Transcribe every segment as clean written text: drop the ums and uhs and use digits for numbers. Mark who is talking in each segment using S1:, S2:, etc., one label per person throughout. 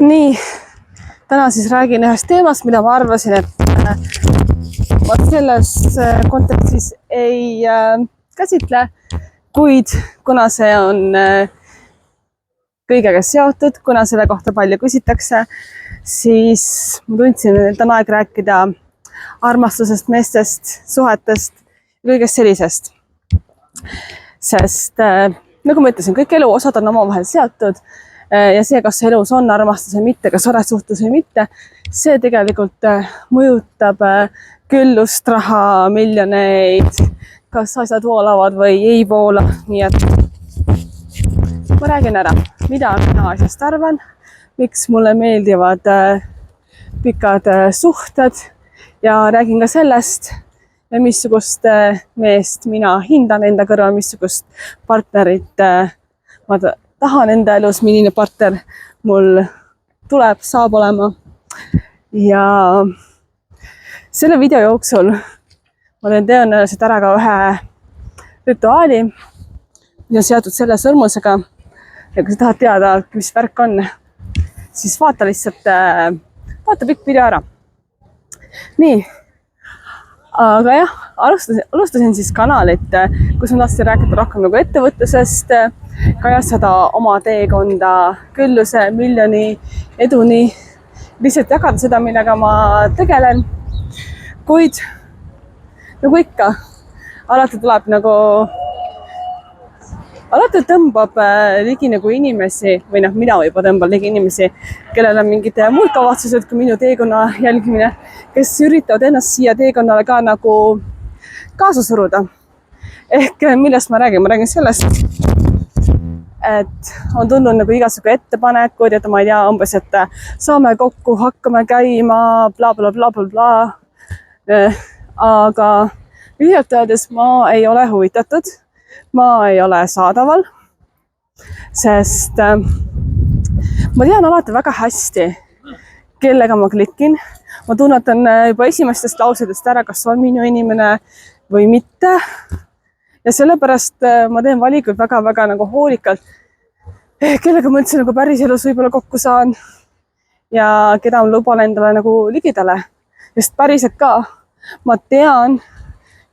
S1: nii, täna siis räägin ühest teemast, mida ma arvasin, et ma selles kontekstis ei käsitle, kuid kuna see on kõigega seotud, kuna selle kohta palju küsitakse, siis ma tundsin, et on aeg rääkida armastusest, meestest, suhetest ja kõigest sellisest. Sest nagu ma ütlesin, kõik elu osad on omavahel seotud ja see, kas elus on armastus või mitte, kas oled suhtes või mitte, see tegelikult mõjutab küllust, raha, miljoneid, kas asjad voolavad või ei voola, nii et ma räägin ära, mida mina asjast arvan, miks mulle meeldivad pikad suhted ja räägin ka sellest, missugust meest mina hindan enda kõrval, missugust partnerit ma tahan enda elus, milline partner mul tuleb, saab olema. Ja selle video jooksul ma teen tõenäoliselt ära ka ühe rituaali, mis on seotud selle sõrmusega. Ja kui sa tahad teada, mis värk on, siis vaata lihtsalt, vaata pikk video ära. Nii, aga jah, alustasin siis kanalit, kus ma tahtsin rääkida rohkem nagu ettevõtlusest, kajastada oma teekonda külluse, miljoni, eduni, lihtsalt jagada seda, millega ma tegelen. Kuid nagu ikka, alati tõmbab ligi nagu inimesi või mina juba tõmban ligi inimesi, kellel on mingid muud kavatsused kui minu teekonna jälgimine, kes üritavad ennast siia teekonnale ka nagu kaasa suruda. Ehk millest ma räägin? Ma räägin sellest, et on tulnud nagu igasugu ettepanekud, et ma ei tea, umbes, et saame kokku, hakkame käima, bla, bla, bla, bla, bla. Aga lühidalt öeldes ma ei ole huvitatud. Ma ei ole saadaval, sest ma tean alati väga hästi, kellega ma klikin. Ma tunnetan juba esimestest lausedest ära, kas on minu inimene või mitte. Ja sellepärast ma teen valikud väga-väga nagu hoolikalt, kellega ma üldse nagu päris elus võib-olla kokku saan ja keda ma luban endale nagu ligidale. Sest päriselt ka, ma tean,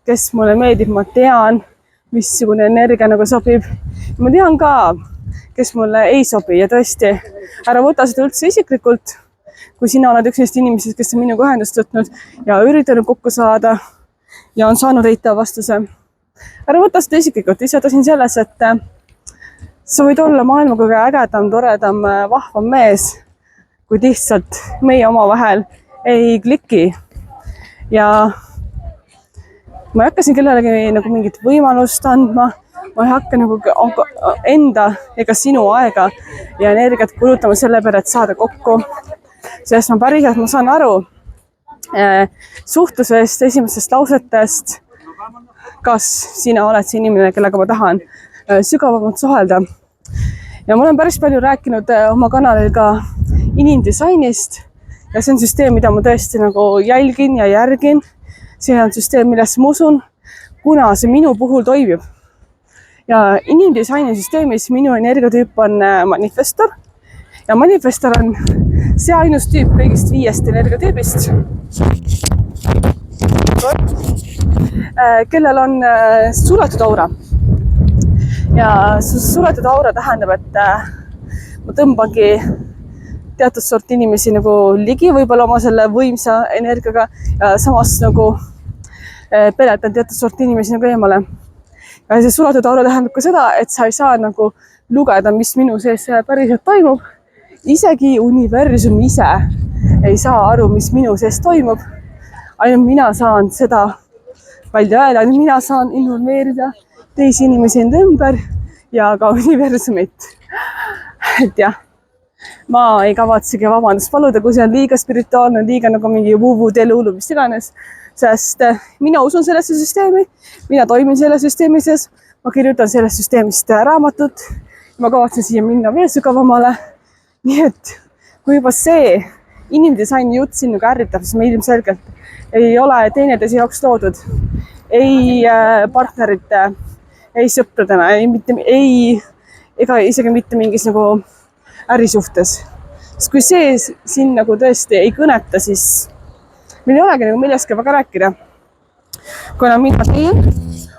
S1: kes mulle meeldib, ma tean, missugune energia nagu sobib. Ma tean ka, kes mulle ei sobi ja tõesti, ära võta seda üldse isiklikult, kui sina oled üks neist inimesest, kes on minuga ühendust võtnud ja üritanud kokku saada ja on saanud eitava vastuse. Ära võta seda isiklikult, ise tasin selles, et sa võid olla maailma kõige ägedam, toredam, vahvam mees, kui lihtsalt meie omavahel ei kliki. Ja ma ei hakka siin kellelegi nagu mingit võimalust andma, ma ei hakka nagu enda ega sinu aega ja energiat kulutama selle peale, et saada kokku. Sest ma saan aru suhtlusest, esimestest lausetest, kas sina oled see inimene, kellega ma tahan sügavamalt suhelda. Ja ma olen päris palju rääkinud oma kanalil ka inimdisainist ja see on süsteem, mida ma tõesti nagu jälgin ja järgin. See on süsteem, millesse ma usun, kuna see minu puhul toimib. Ja inimdisaini süsteemis minu energiatüüp on manifestor. Ja manifestor on see ainus tüüp kõigist 5 energiatüübist, kellel on suletud aura. Ja suletud aura tähendab, et ma tõmbangi teatud sorti inimesi nagu ligi, võib-olla oma selle võimsa energiaga ja samas nagu peletan teatud sorti inimesi nagu eemale. Ja see suletud aura tähendab ka seda, et sa ei saa nagu lugeda, mis minu sees päriselt toimub. Isegi universum ise ei saa aru, mis minu sees toimub. Ainult mina saan seda välja öelda, ainult mina saan informeerida teisi inimesi enda ümber ja ka universumit. Et jah, ma ei kavatsegi vabandust paluda, kui see on liiga spirituaalne, liiga nagu mingi vuu-vuu teluulu, mis iganes. Sest mina usun sellesse süsteemi, mina toimin selle süsteemi sees, ma kirjutan sellest süsteemist raamatut ja ma kavatsen siia minna veel sügavamale. Nii et kui juba see inimdisaini jutt siin nagu ärritab, siis me ilmselgelt ei ole teineteise jaoks loodud. Ei partnerite, ei sõpradena, ega isegi mitte mingis nagu ärisuhtes. sest kui see siin nagu tõesti ei kõneta, siis meil ei olegi nagu millestki väga rääkida. Kuna mina teen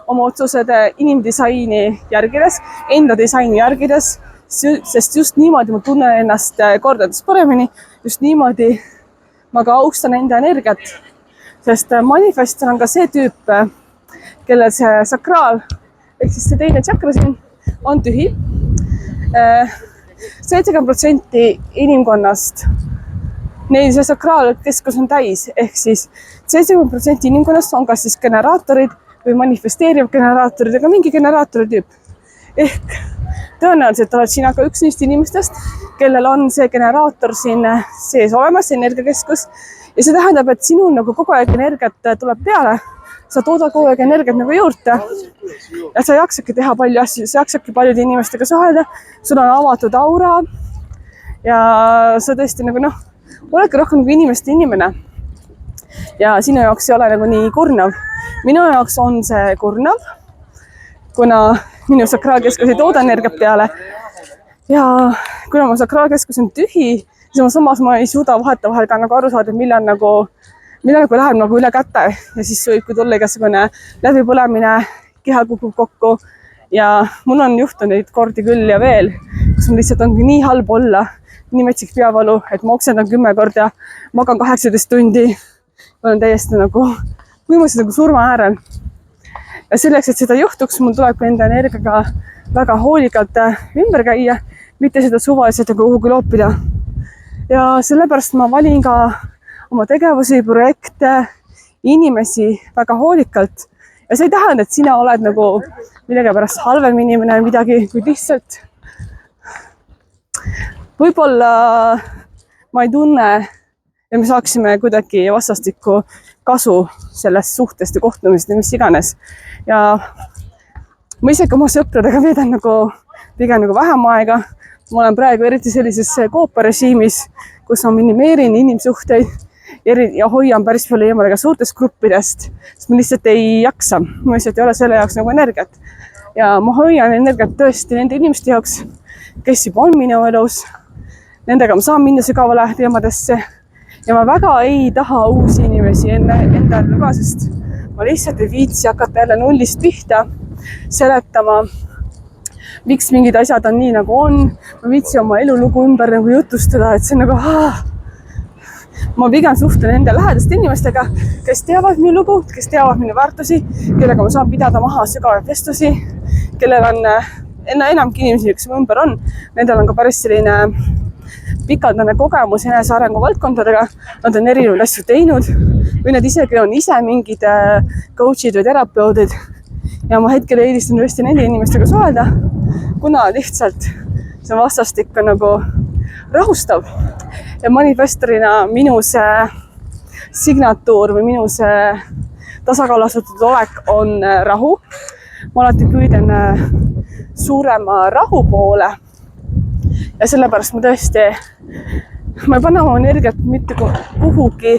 S1: oma otsused inimdisaini järgides, enda disaini järgides, sest just niimoodi ma tunnen ennast kordades paremini, just niimoodi ma ka austan enda energiat, sest manifestor on ka see tüüp, kellel see sakraal ehk siis see teine tšakra siin on tühi. 70% inimkonnast, neil see sakraalkeskus on täis, ehk siis 70% inimkonnast on kas siis generaatorid või manifesteeriv generaatorid, aga mingi generaatori tüüp. Ehk tõenäoliselt oled sina ka üks neist inimestest, kellel on see generaator siin sees olemas, energiakeskus. Ja see tähendab, et sinul nagu kogu aeg energiat tuleb peale, sa toodad kogu aeg energiat nagu juurde. Ja sa jaksaki teha palju asju, sa jaksaki paljude inimestega suhelda, sul on avatud aura ja sa tõesti nagu oledki rohkem nagu inimeste inimene. Ja sinu jaoks ei ole nagu nii kurnav. Minu jaoks on see kurnav, kuna minu sakraalkeskus ei tooda energiat peale. Ja kuna mu sakraalkeskus on tühi, siis samas ma ei suuda vahetevahel ka nagu aru saada, millal läheb nagu üle käte ja siis võib tulla igasugune läbipõlemine, keha kukub kokku ja mul on juhtunud neid kordi küll ja veel, kus mul lihtsalt ongi nii halb olla, nii metsik peavalu, et ma oksendan 10 korda, magan 18 tundi, olen täiesti nagu võimuliselt nagu surma äärel. Ja selleks, et seda juhtuks, mul tuleb enda energiaga väga hoolikalt ümber käia, mitte seda suvaliselt nagu kuhugi loopida. Ja sellepärast ma valin ka oma tegevusi, projekte, inimesi väga hoolikalt. Ja see ei tähenda, et sina oled nagu millegi pärast halvem inimene või midagi, kui lihtsalt võib-olla ma ei tunne ja me saaksime kuidagi vastastikku kasu sellest suhtest ja kohtumist ja mis iganes. Ja ma isegi oma sõpradega veedan pigem vähem aega. Ma olen praegu eriti sellises kooparežiimis, kus ma minimeerin inimsuhteid ja hoian päris palju eemale ka suurtest gruppidest, sest ma lihtsalt ei jaksa. Ma lihtsalt ei ole selle jaoks nagu energiat. Ja ma hoian energiat tõesti nende inimeste jaoks, kes juba on minu elus. Nendega ma saan minna sügavale teemadesse. Ja ma väga ei taha uusi inimesi enda ellu ka, sest ma lihtsalt ei viitsi hakata jälle nullist pihta seletama, miks mingid asjad on nii nagu on. Ma viitsi oma elulugu ümber nagu jutustada, et see on nagu ma pigem suhtlen enda lähedaste inimestega, kes teavad minu lugu, kes teavad minu väärtusi, kellega ma saan pidada maha sügavaid vestlusi, kellel on enamgi inimesi, kes mu ümber on. Nendel on ka päris selline pikaldane kogemus enesearengu valdkondadega. Nad on erinevaid asju teinud või nad isegi on ise mingid coach'id või terapeudid. Ja ma hetkel eelistan tõesti nende inimestega suhelda, kuna lihtsalt see vastastik on nagu rahustav. Ja manifestorina minu see signatuur või minu see tasakaalustatud olek on rahu. Ma alati püüden suurema rahu poole. Ja sellepärast ma tõesti, ma ei panna oma energiat mitte kuhugi,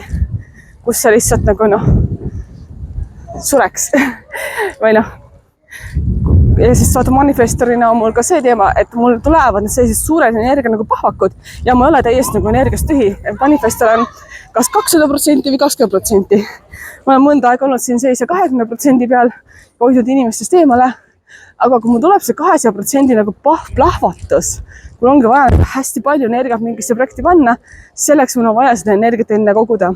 S1: kus see lihtsalt nagu sureks. Või ja siis vaata manifestorina on mul ka see teema, et mul tulevad sellised suured energia nagu pahvakud ja ma ei ole täiesti nagu energiast tühi. Manifestor on kas 200% või 20%. Ma olen mõnda aega olnud siin sellise 20% peal hoidnud inimestest eemale, aga kui mul tuleb see 200% nagu plahvatus, mul ongi vaja hästi palju energiat mingisse projekti panna, selleks mul on vaja seda energiat enne koguda.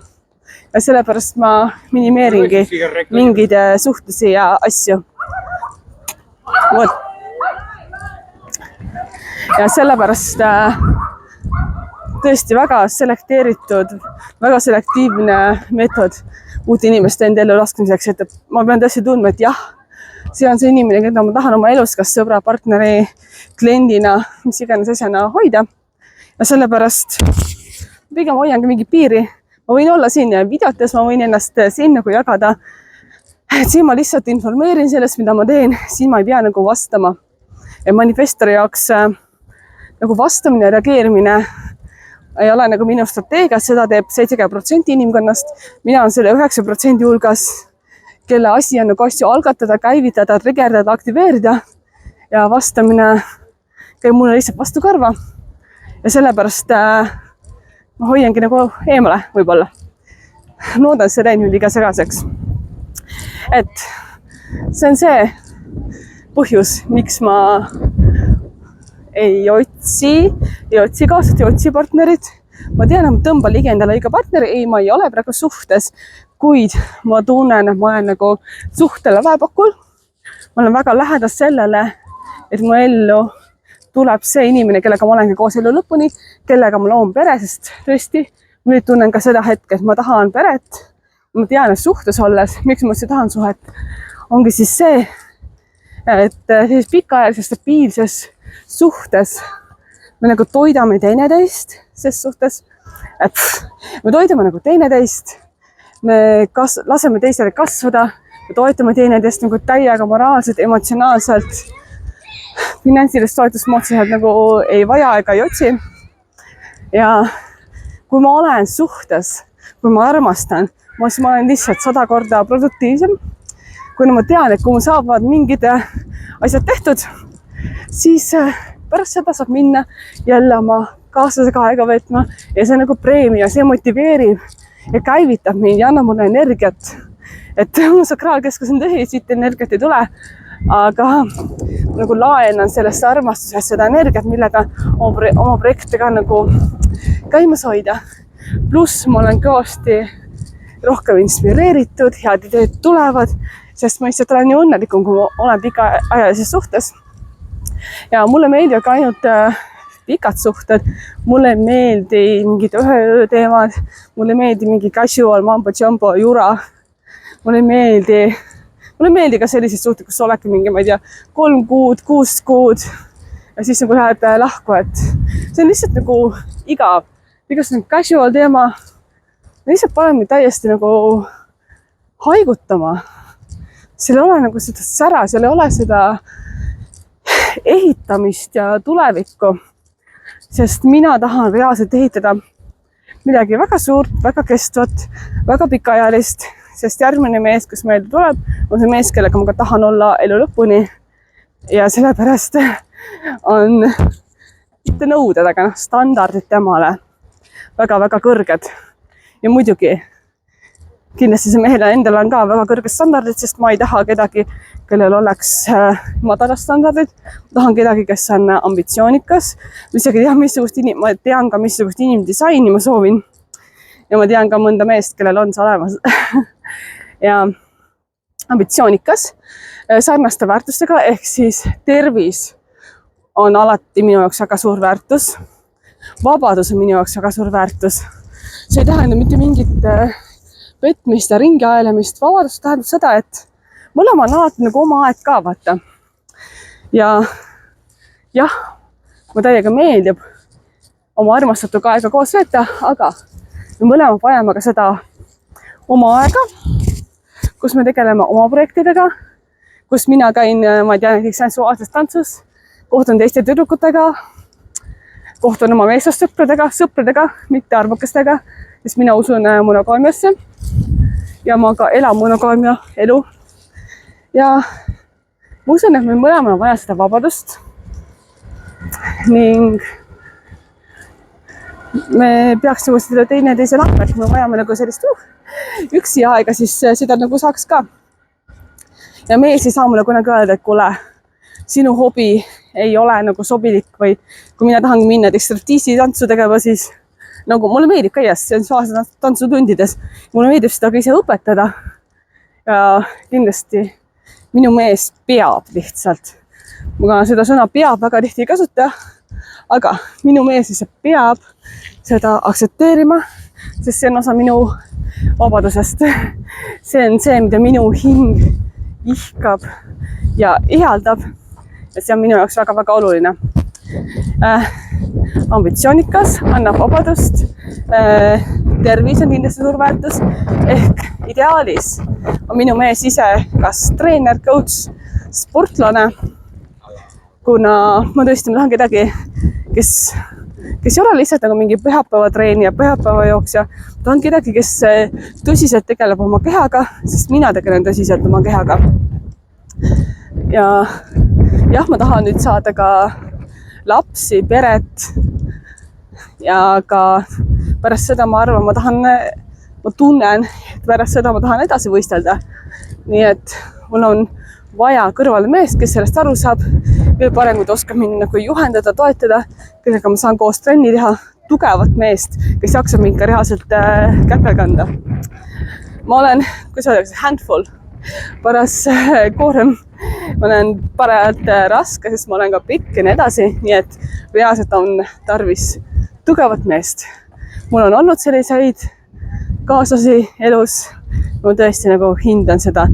S1: Ja sellepärast ma minimeeringi mingeid suhtlusi ja asju. Ja sellepärast tõesti väga selekteeritud, väga selektiivne meetod uute inimeste enda ellu laskmiseks, et ma pean tõesti tundma, et jah, see on see inimene, keda ma tahan oma elus, kas sõbra, partneri, kliendina, mis iganes asjana hoida. Ja sellepärast pigem hoiangi mingi piiri. Ma võin olla siin ja videotes, ma võin ennast siin nagu jagada. Et siin ma lihtsalt informeerin sellest, mida ma teen, siin ma ei pea nagu vastama. Ja manifestori jaoks nagu vastamine ja reageerimine ei ole nagu minu strateegia, seda teeb 70% inimkonnast. Mina on selle 9% hulgas, kelle asi on nagu asju algatada, käivitada, trigerdada, aktiveerida ja vastamine käib mulle lihtsalt vastu karva. Ja sellepärast ma hoiangi nagu eemale võib-olla. Loodan, see läinud liiga segaseks. Et see on see põhjus, miks ma ei otsi kaasat, ei otsi partnerit. Ma tean, et ma tõmban ligi endale õige partneri. Ei, ma ei ole praegu suhtes, kuid ma tunnen, et ma olen nagu suhtele väepakul. Ma olen väga lähedal sellele, et mu ellu tuleb see inimene, kellega ma olengi koos elu lõpuni, kellega ma loon pere, sest tõesti, ma nüüd tunnen ka seda hetke, et ma tahan peret. Ma tean, et suhtes olles, miks ma üldse tahan suhet, ongi siis see, et siis pikaajalises stabiilses suhtes me nagu toidame teineteist, ses suhtes, et me toidame nagu teineteist, me laseme teisele kasvada, me toetame teineteist nagu täiega moraalselt, emotsionaalselt, finantsilist toetust ma otseselt nagu ei vaja ega ei otsi. Ja kui ma olen suhtes, kui ma armastan, siis ma olen lihtsalt 100 korda produktiivsem, kuna ma tean, et kui ma saavad mingid asjad tehtud, siis pärast seda saab minna jälle oma kaaslasega aega võtma ja see nagu preemia, see motiveerib ja käivitab mind ja annab mulle energiat. Et mu sakraalkeskus on tühi, siit energiat ei tule, aga nagu laenan sellest armastusest seda energiat, millega oma projektidega nagu käimas hoida. Pluss ma olen kõvasti rohkem inspireeritud, head ideed tulevad, sest ma lihtsalt olen nii õnnelikum, kui ma olen pikaajalises suhtes. Ja mulle meeldivad ka ainult pikad suhted, mulle ei meeldi mingid ühe öö teemad, mulle ei meeldi mingi casual, mambo, jumbo, jura. Mulle ei meeldi ka sellised suhted, kus oledki mingi, ma ei tea, 3 kuud, 6 kuud ja siis nagu lähed lahku, et see on lihtsalt nagu igav. Igas nagu casual teema, lihtsalt paneb mind täiesti nagu haigutama. Seal ei ole nagu seda sära, seal ei ole seda ehitamist ja tulevikku, sest mina tahan reaalselt ehitada midagi väga suurt, väga kestvat, väga pikaajalist, sest järgmine mees, kes meelde tuleb, on see mees, kellega ma ka tahan olla elu lõpuni ja sellepärast on mitte nõuded, aga standardid temale väga-väga kõrged ja muidugi kindlasti see mehele endale on ka väga kõrged standardid, sest ma ei taha kedagi, kellel oleks madalad standardid. Ma tahan kedagi, kes on ambitsioonikas. Ma tean ka, missugust inimdisaini ma soovin. Ja ma tean ka mõnda meest, kellel on see olemas. Ja ambitsioonikas, sarnaste väärtustega, ehk siis tervis on alati minu jaoks väga suur väärtus. Vabadus on minu jaoks väga suur väärtus. See ei tähenda mitte mingit petmist ja ringi aelemist. Vabadus tähendab seda, et mõlema on alati nagu oma aeg ka, vaata. Ja jah, ma täiega meeldib oma armastatuga aega koos veeta, aga me mõlemad vajame ka seda oma aega, kus me tegeleme oma projektidega, kus mina käin, ma ei tea, näiteks sensuaalses tantsus, kohtun teiste tüdrukutega, kohtun oma meestest sõpradega, mitte arvukestega, sest mina usun monogaamiasse ja ma ka elan monogaamia elu. Ja ma usun, et me mõlemad on vaja seda vabadust ning me peaks nagu seda teineteise lahvert, me vajame nagu sellist üksi aega, siis seda nagu saaks ka. Ja mees ei saa mulle kunagi öelda, et kuule, sinu hobi ei ole nagu sobilik või kui mina tahan minna striptiisi tantsu tegema, siis nagu mulle meeldib käia sensuaalses tantsutundides. Mulle meeldib seda ka ise õpetada. Ja kindlasti minu mees peab lihtsalt. Ma seda sõna peab väga tihti ei kasuta, aga minu mees lihtsalt peab seda aktsepteerima, sest see on osa minu vabadusest. See on see, mida minu hing ihkab ja ihaldab. Ja see on minu jaoks väga-väga oluline. Ambitsioonikas, annab vabadust, tervis on kindlasti suur väärtus, ehk ideaalis on minu mees ise kas treener, coach, sportlane, kuna ma tõesti tahan kedagi, kes ei ole lihtsalt nagu mingi pühapäevatreenija, pühapäevajooksja, tahan kedagi, kes tõsiselt tegeleb oma kehaga, sest mina tegelen tõsiselt oma kehaga. Ja jah, ma tahan nüüd saada ka lapsi, peret ja ka pärast seda ma arvan, ma tunnen, et pärast seda ma tahan edasi võistelda. Nii et mul on vaja kõrvale meest, kes sellest aru saab, veel parem, kui ta oskab mind nagu juhendada, toetada, kellega ma saan koos trenni teha, tugevat meest, kes jaksab mind ka reaalselt kätel kanda. Ma olen, kuidas öeldakse, handful, paras koorem, ma olen parajalt raske, sest ma olen ka pikk ja nii edasi, nii et reaalselt on tarvis tugevat meest. Mul on olnud selliseid kaaslasi elus, ma tõesti nagu hindan seda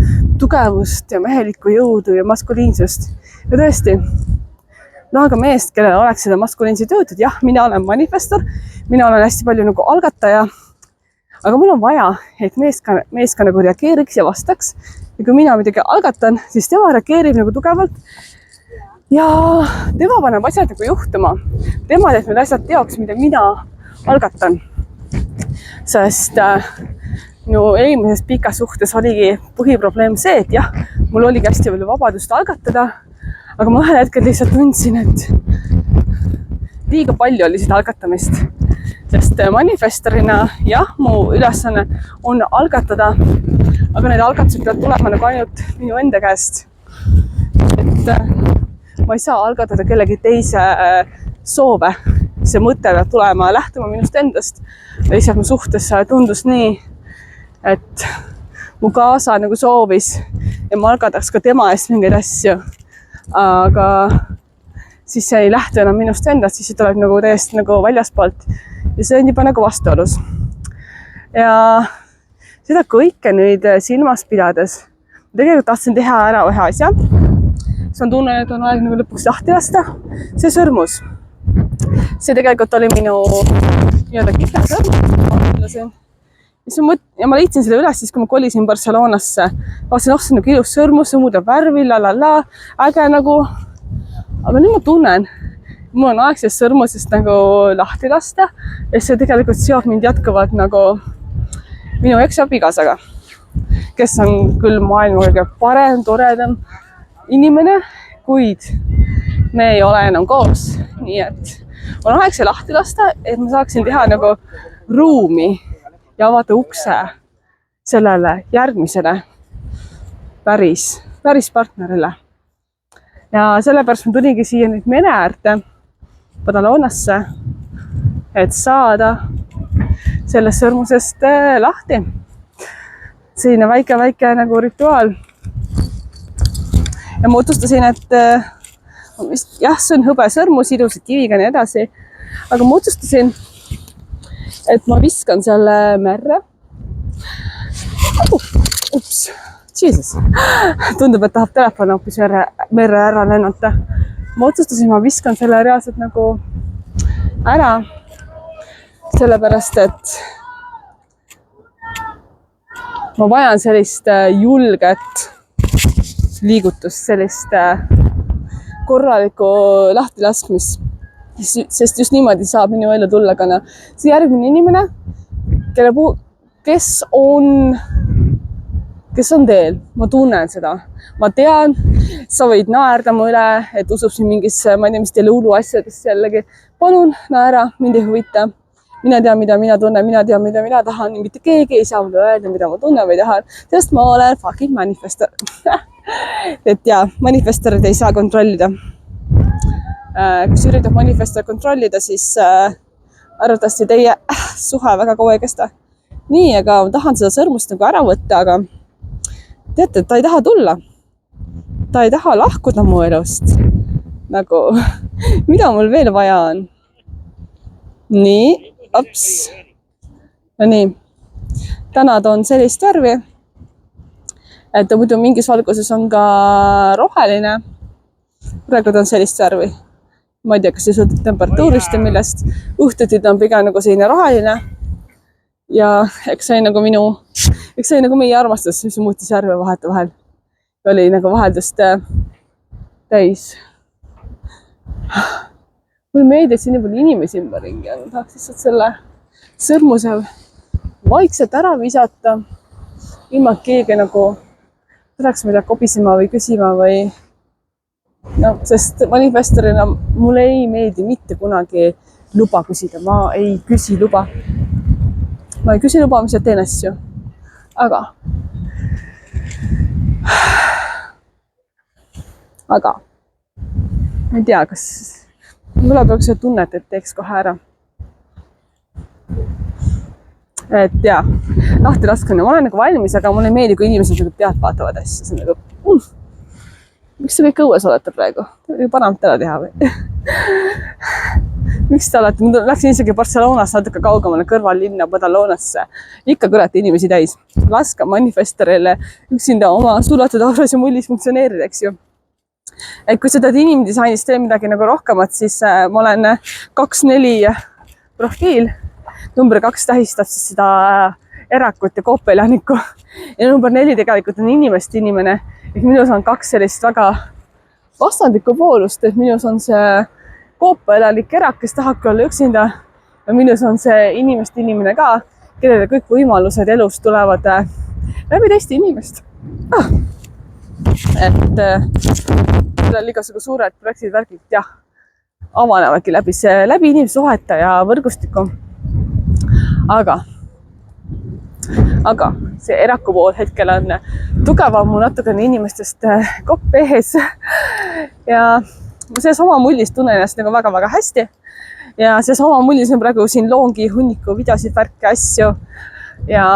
S1: tugevust ja mehelikku jõudu ja maskuliinsust. Ja tõesti, tahan ka meest, kellel oleks seda maskuliinset jõudu. Jah, mina olen manifestor, mina olen hästi palju nagu algataja, aga mul on vaja, et mees ka nagu reageeriks ja vastaks. Ja kui mina midagi algatan, siis tema reageerib nagu tugevalt ja tema paneb asjad nagu juhtuma. Tema teeb need asjad teoks, mida mina algatan. Sest minu eelmises pikas suhtes oligi põhiprobleem see, et jah, mul oligi hästi palju vabadust algatada, aga ma ühel hetkel lihtsalt tundsin, et liiga palju oli seda algatamist. Sest manifestorina, jah, mu ülesanne on algatada, aga need algatused peavad tulema nagu ainult minu enda käest. Et ma ei saa algatada kellegi teise soove. See mõte peab tulema lähtuma minust endast. Lihtsalt mu suhtes tundus nii, et mu kaasa nagu soovis ja ma algataks ka tema eest mingeid asju. Aga siis see ei lähtu enam minust endast, siis see tuleb nagu täiesti nagu väljaspoolt ja see on juba nagu vastuolus. Ja seda kõike nüüd silmas pidades tegelikult tahtsin teha ära ühe asja. See on tunne, et on aeg nagu lõpuks lahti lasta. See sõrmus. See tegelikult oli minu nii-öelda kipesõrm. Ja ma leidsin selle üles siis, kui ma kolisin Barcelonasse. Vaatasin, see on nagu ilus sõrmus, see muudab värvi, äge nagu. Aga nüüd ma tunnen, mul on aeg sellest sõrmusest nagu lahti lasta ja see tegelikult seob mind jätkuvalt nagu minu eks-abikaasaga, kes on küll maailma kõige parem, toredam inimene, kuid me ei ole enam koos. Nii et on aeg see lahti lasta, et ma saaksin teha nagu ruumi ja avada ukse sellele järgmisele päris partnerile. Ja sellepärast ma tulingi siia nüüd mere äärde, Badalonasse, et saada sellest sõrmusest lahti. Selline väike nagu rituaal. Ja ma otsustasin, et jah, see on hõbe sõrmus, ilusad kiviga nii edasi, aga ma otsustasin, et ma viskan selle merre. Ups, Jesus. Tundub, et tahab telefon hoopis merre ära lennata. Ma otsustasin, ma viskan selle reaalselt nagu ära, sellepärast, et ma vajan sellist julget liigutust, sellist korralikku lahtilaskmist, sest just niimoodi saab minu ellu tulla ka see järgmine inimene, kes on teel. Ma tunnen seda. Ma tean, sa võid naerda mu üle, et usub siin mingisse, ma ei tea, mis teile hullu asjadest jällegi. Palun naera, mind ei huvita. Mina tean, mida mina tunnen, mina tean, mida mina tahan. Mitte keegi ei saa mulle öelda, mida ma tunnen või tahan, sest ma olen fucking manifestor. Et ja, manifestorid ei saa kontrollida. Kui sa üritab manifestor kontrollida, siis arvatavasti teie suhe väga kaua ei kesta. Nii, aga ma tahan seda sõrmust nagu ära võtta, aga teate, ta ei taha tulla. Ta ei taha lahkuda mu elust. Nagu, mida mul veel vaja on? Nii, ups. No nii, täna ta on sellist värvi, et muidu mingis valguses on ka roheline. Praegu ta on sellist värvi. Ma ei tea, kas see sõltub temperatuurist ja millest. Õhtuti ta on pigem nagu selline roheline. Ja eks see nagu meie armastus, mis muutis värve vahel. Oli nagu vaheldust täis. Mul meeldib siin nii palju inimesi ümberringi ja tahaks lihtsalt selle sõrmuse vaikselt ära visata. Ilma keegi nagu tuleks midagi kobisema või küsima või no, sest manifestorina mulle ei meeldi mitte kunagi luba küsida. Ma ei küsi luba. ma ei küsi lubamisi, et teen asju. Aga ma ei tea, kas mul tuleb seda tunnet, et teeks kohe ära. Et jaa, lahti laskmine, ma olen nagu valmis, aga mulle ei meeldi, kui inimesed nagu pealt vaatavad asju. See on nagu, miks te kõik õues olete praegu? Panemat ära teha või? Miks te olete? Ma läksin isegi Barcelonasse natuke kaugemale kõrvallinna Badalonasse. Ikka kurat inimesi täis. Laska manifestorile üksinda oma sulatud auras ja mullis funktsioneerida, eks ju. Et kui sa teed inimdisainist veel midagi nagu rohkemat, siis ma olen 2-4 profiil. Number 2 tähistab siis seda erakut ja koopaelanikku. Ja number 4 tegelikult on inimeste inimene. Et minus on 2 sellist väga vastandlikku poolust, et minus on see koopaelanik erak, kes tahabki olla üksinda. Ja minus on see inimeste inimene ka, kellele kõik võimalused elus tulevad läbi teiste inimest. Et sellel igasugu suured projektid värgid jah, avanevadki läbi inimese suhete ja võrgustiku. Aga see eraku pool hetkel on tugevam mu natukene inimestest kopp ees. Ja see sama mullis tunnen ennast nagu väga-väga hästi. Ja see sama mullis on praegu siin loongi hunniku videosid, värke, asju. Ja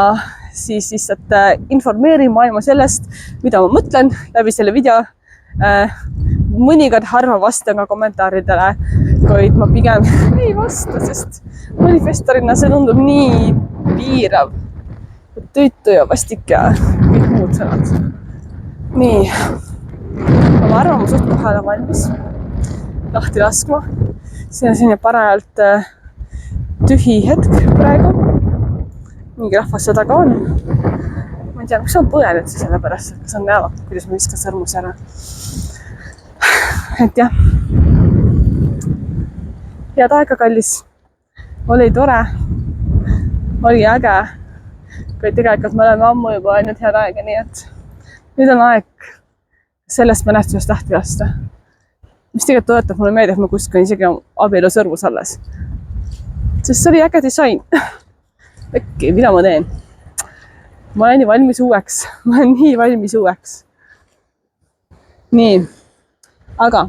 S1: siis lihtsalt informeerin maailma sellest, mida ma mõtlen läbi selle video. Mõnikord harva vastan ka kommentaaridele, kuid ma pigem ei vasta, sest manifestorina see tundub nii piirav, tüütu ja vastik ja kõik muud sõnad. Nii, ma arvan, ma suht kohe olen valmis lahti laskma. See on selline parajalt tühi hetk praegu. Mingi rahvas seda ka on. Ma ei tea, miks on põenud see selle pärast, kas on näevad, kuidas ma viskan sõrmus ära. Et jah, head aega, kallis. Oli tore, oli äge, kuid tegelikult me oleme ammu juba ainult head aega, nii et nüüd on aeg sellest mälestusest lahti lasta. Mis tegelikult toetab mulle meelde, et ma kuskil isegi abielu sõrmus alles. Sest see oli äge disain. Äkki, mida ma teen? Ma olen nii valmis uueks. Ma olen nii valmis uueks. Nii. Aga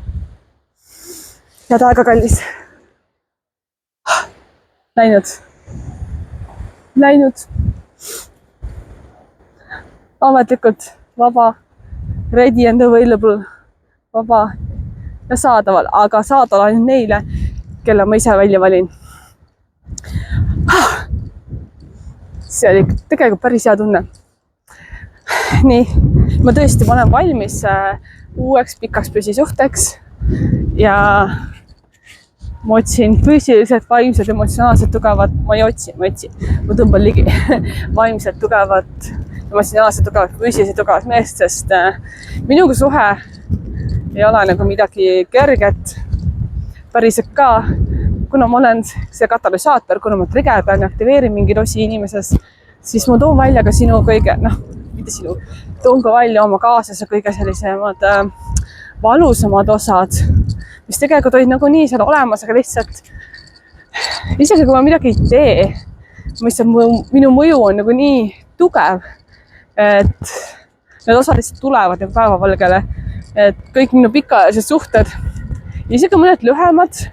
S1: head aega, kallis. Läinud. Ametlikult vaba, ready and available, vaba ja saadaval, aga saadaval ainult neile, kelle ma ise välja valin. See oli tegelikult päris hea tunne. Nii, ma tõesti, ma olen valmis uueks pikaks püsisuhteks ja ma otsin füüsiliselt, vaimselt, emotsionaalselt tugevat, ma tõmban ligi vaimselt tugevat, emotsionaalselt tugevat, füüsiliselt tugevat meest, sest minuga suhe ei ole nagu midagi kerget, päriselt ka, kuna ma olen see katalüsaator, kuna ma trigerdan ja aktiveerin mingeid osi inimeses, siis ma toon välja ka sinu kõige, toon ka välja oma kaaslase kõige sellisemad valusamad osad, mis tegelikult olid nagu nii seal olemas, aga lihtsalt isegi kui ma midagi ei tee, minu mõju on nagu nii tugev, et need osad lihtsalt tulevad ja päevavalgele, et kõik minu pikaajalised suhted, isegi mõned lühemad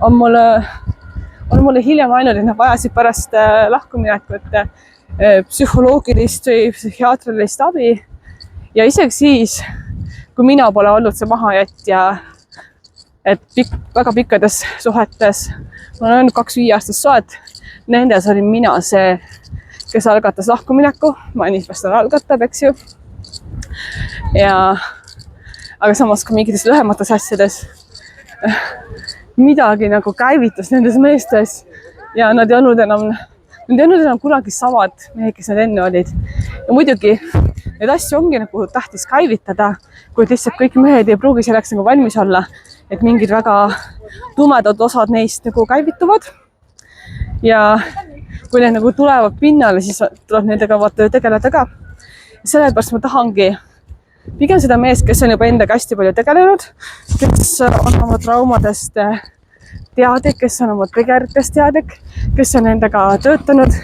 S1: on mulle hiljem ainult, et nad vajasid pärast lahkuminekut psühholoogilist või psühhiaatrilist abi ja isegi siis, kui mina pole olnud see mahajätja, et väga pikkades suhetes, ma olen öelnud 2 5-aastast suhet, nendes olin mina see, kes algatas lahkumineku, manifestor algatab, eks ju. Aga samas ka mingites lühemates asjades midagi nagu käivitus nendes meestes ja nad ei olnud enam kunagi samad mehed, kes nad enne olid. Ja muidugi, need asju ongi nagu tähtis käivitada, kuid lihtsalt kõik mehed ei pruugi selleks nagu valmis olla, et mingid väga tumedad osad neist nagu käivituvad. Ja kui need nagu tulevad pinnale, siis tuleb nendega tegeleda ka. Sellepärast ma tahangi pigem seda meest, kes on juba endaga hästi palju tegelenud, kes on oma traumadest teadlik, kes on oma triggeritest teadlik, kes on endaga töötanud,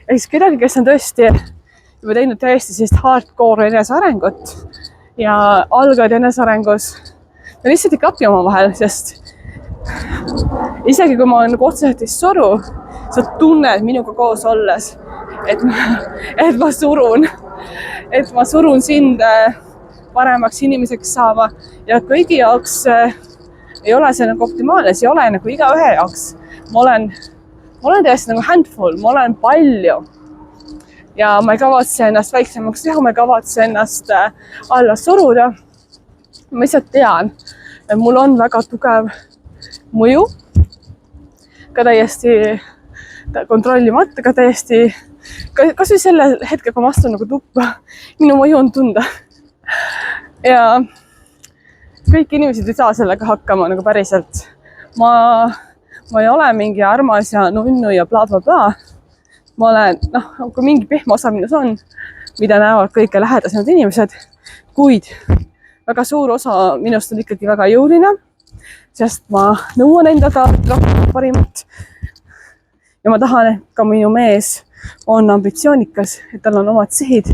S1: ehk siis kedagi, kes on tõesti juba teinud täiesti sellist hardcore enesearengut ja algajad enesearengus, me lihtsalt ei klapi omavahel, sest isegi kui ma olen nagu otseselt ei suru, sa tunned minuga koos olles, et ma surun sind paremaks inimeseks saama ja kõigi jaoks ei ole see nagu optimaalne, see ei ole nagu igaühe jaoks. Ma olen täiesti nagu handful, ma olen palju ja ma ei kavatse ennast väiksemaks teha, ma ei kavatse ennast alla suruda. Ma lihtsalt tean, et mul on väga tugev mõju, ka täiesti kontrollimata, ka täiesti, kas või selle hetke, kui ma astun nagu tuppa, minu mõju on tunda. Ja kõik inimesed ei saa sellega hakkama nagu päriselt. Ma ei ole mingi armas ja nunnu ja bla bla bla. Ma olen, kui mingi pehme osa minus on, mida näevad kõige lähedasemad inimesed, kuid väga suur osa minust on ikkagi väga jõuline, sest ma nõuan endaga parimat ja ma tahan, et ka minu mees on ambitsioonikas, et tal on omad sihid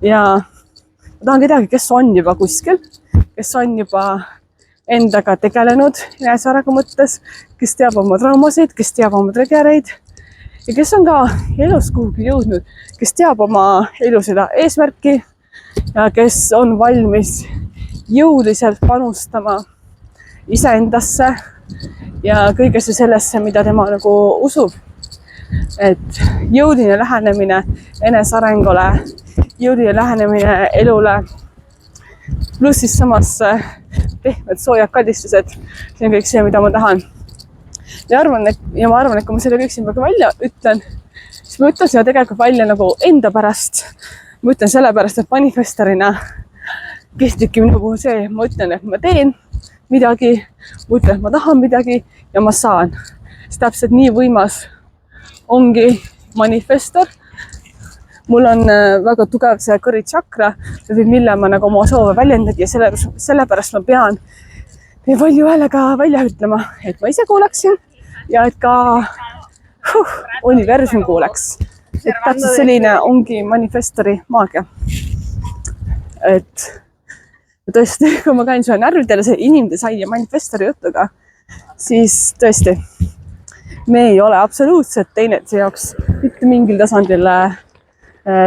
S1: ja ma tahan kedagi, kes on juba kuskil, kes on juba endaga tegelenud enesearengu mõttes, kes teab oma traumasid, kes teab oma triggereid ja kes on ka elus kuhugi jõudnud, kes teab oma elu seda eesmärki ja kes on valmis jõuliselt panustama iseendasse ja kõigesse sellesse, mida tema nagu usub. Et jõuline lähenemine enesearengule, jõuline lähenemine elule, pluss siis samas pehmed soojad kaldistused, see on kõik see, mida ma tahan. Ja ma arvan, et kui ma selle kõik siin välja ütlen, siis ma ütlen seda tegelikult välja nagu enda pärast. Ma ütlen sellepärast, et manifestorina kehtibki minu puhul see, ma ütlen, et ma teen midagi, ma ütlen, et ma tahan midagi ja ma saan. See täpselt nii võimas ongi manifestor. Mul on väga tugev see kõri tšakra, mille ma nagu oma soove väljendagi ja sellepärast ma pean palju häälega välja ütlema, et ma ise kuuleksin ja et ka universum kuuleks. Et täpselt selline ongi manifestori maagia. Et tõesti, kui ma käin sulle närvidele see inimdesign ja manifestori jutuga, siis tõesti, me ei ole absoluutselt teineteise jaoks mitte mingil tasandil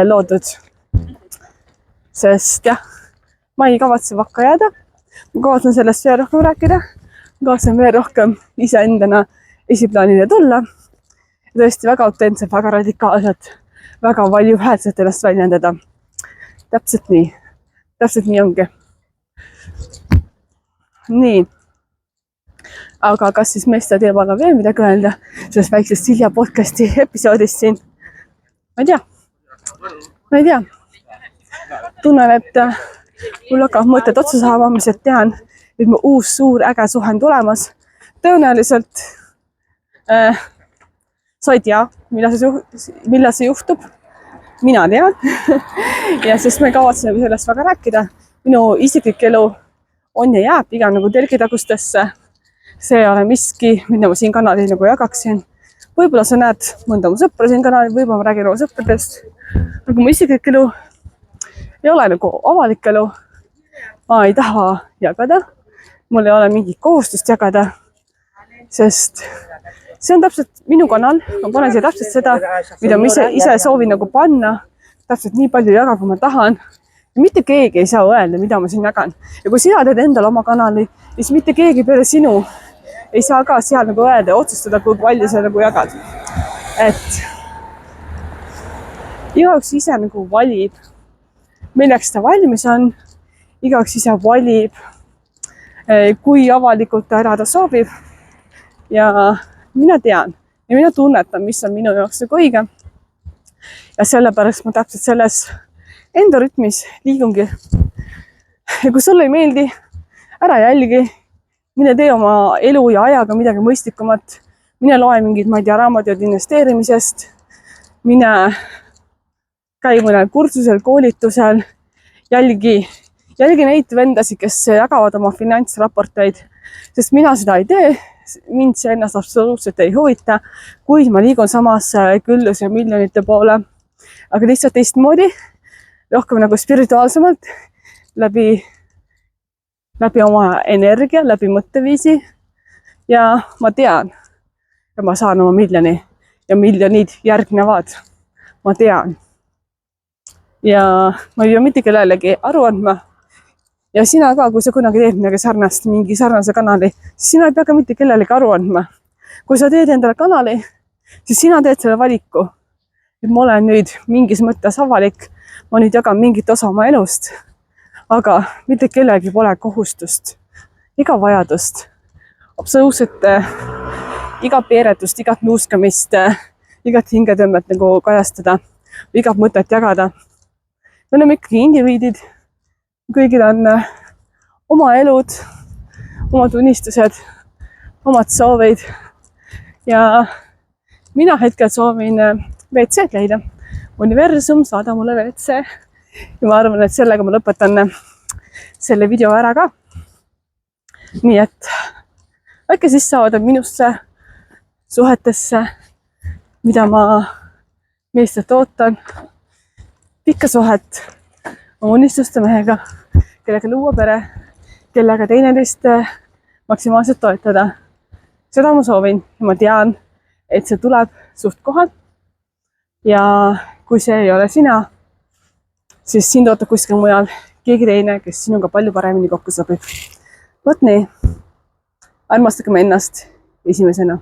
S1: loodud. Sest jah, ma ei kavatse vakka jääda, ma kavatsen sellest veel rohkem rääkida, ma kavatsen veel rohkem iseendana esiplaanile tulla. Tõesti väga autentselt, väga radikaalselt, väga valjuhäälselt ennast väljendada. Täpselt nii ongi. Nii, aga kas siis meeste teemal on veel midagi öelda sellest väiksest Silja podcasti episoodist siin? Ma ei tea. Tunnen, et mul hakkab mõtted otsa saama, mis et tean, et mu uus suur äge suhe on tulemas. Tõenäoliselt sa ei tea, millal see juhtub. Mina tean. Ja sest me kavatseme sellest väga rääkida. Minu isiklik elu on ja jääb iga nagu telgitagustesse. See ei ole miski, mida ma siin kanalil nagu jagaksin. Võib-olla sa näed mõnda mu sõpra siin kanalil, võib-olla ma räägin oma sõpradest. Aga mu isiklik elu ei ole nagu avalik elu. Ma ei taha jagada. Mul ei ole mingit kohustust jagada, sest see on täpselt minu kanal. Ma panen siia täpselt seda, mida ma ise soovin nagu panna. Täpselt nii palju jaga, kui ma tahan. Ja mitte keegi ei saa öelda, mida ma siin jagan. Ja kui sina teed endale oma kanali, siis mitte keegi peale sinu ei saa ka seal nagu öelda ja otsustada, kui palju sa nagu jagad. Et igaüks ise nagu valib, milleks ta valmis on. Igaüks ise valib, kui avalikult ta ära ta soovib. Ja mina tean ja mina tunnetan, mis on minu jaoks nagu õige. Ja sellepärast ma täpselt selles enda rütmis liigungi. Ja kui sulle ei meeldi, ära jälgi, mine tee oma elu ja ajaga midagi mõistlikumat. Mine loe mingid, ma ei tea, raamatud investeerimisest. Mine käi mõnel kursusel, koolitusel. Jälgi neid vendasi, kes jagavad oma finantsraporteid, sest mina seda ei tee. mind see ennast absoluutselt ei huvita, kuid ma liigun samas külluse miljonite poole, aga lihtsalt teistmoodi, rohkem nagu spirituaalsemalt, läbi oma energia, läbi mõtteviisi ja ma tean, ja ma saan oma miljoni ja miljonid järgnevad, ma tean. Ja ma ei pea mitte kellelegi aru andma. Ja sina ka, kui sa kunagi teed midagi sarnast, mingi sarnase kanali, siis sina ei pea ka mitte kellelegi aru andma. Kui sa teed endale kanali, siis sina teed selle valiku. Et ma olen nüüd mingis mõttes avalik, ma nüüd jagan mingit osa oma elust, aga mitte kellegi pole kohustust, iga vajadust, absoluutselt iga peeretust, igat nuuskamist, igat hingetõmmet nagu kajastada, igat mõtet jagada. Me oleme ikkagi indiviidid, kõigil on oma elud, omad unistused, omad soovid ja mina hetkel soovin WC-d leida. Universum, saada mulle WC ja ma arvan, et sellega ma lõpetan selle video ära ka. Nii et äkki siis saavad minusse, suhetesse, mida ma meestelt ootan, pikka suhet oma unistuste mehega, kellega luua pere, kellega teineteist maksimaalselt toetada. Seda ma soovin ja ma tean, et see tuleb suht kohal. Ja kui see ei ole sina, siis sind ootab kuskil mujal keegi teine, kes sinuga palju paremini kokku sobib. Vot nii, armastagem ennast esimesena.